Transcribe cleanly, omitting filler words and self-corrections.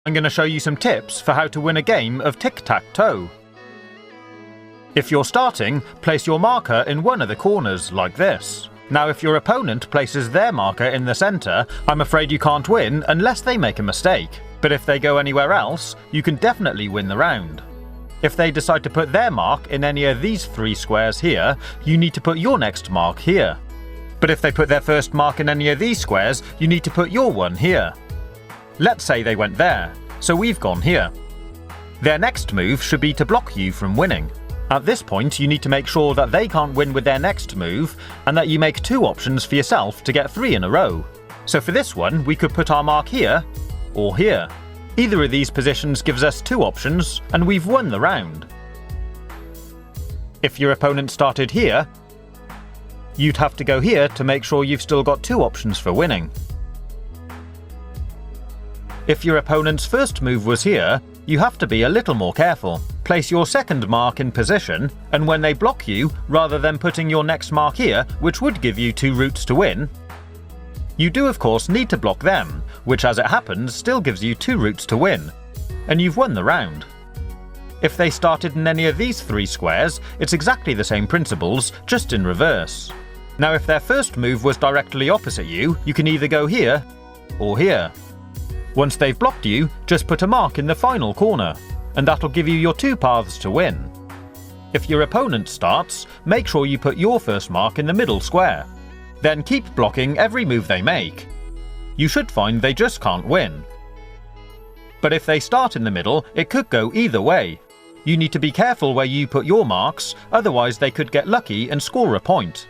I'm going to show you some tips for how to win a game of tic-tac-toe. If you're starting, place your marker in one of the corners, like this. Now if your opponent places their marker in the centre, I'm afraid you can't win unless they make a mistake. But if they go anywhere else, you can definitely win the round. If they decide to put their mark in any of these 3 squares here, you need to put your next mark here. But if they put their first mark in any of these squares, you need to put your one here. Let's say they went there, so we've gone here. Their next move should be to block you from winning. At this point, you need to make sure that they can't win with their next move, and that you make 2 options for yourself to get 3 in a row. So for this one, we could put our mark here, or here. Either of these positions gives us 2 options, and we've won the round. If your opponent started here, you'd have to go here to make sure you've still got 2 options for winning. If your opponent's first move was here, you have to be a little more careful. Place your second mark in position, and when they block you, rather than putting your next mark here, which would give you 2 routes to win, you do of course need to block them, which as it happens still gives you 2 routes to win, and you've won the round. If they started in any of these 3 squares, it's exactly the same principles, just in reverse. Now if their first move was directly opposite you, you can either go here, or here. Once they've blocked you, just put a mark in the final corner, and that'll give you your 2 paths to win. If your opponent starts, make sure you put your first mark in the middle square. Then keep blocking every move they make. You should find they just can't win. But if they start in the middle, it could go either way. You need to be careful where you put your marks, otherwise they could get lucky and score a point.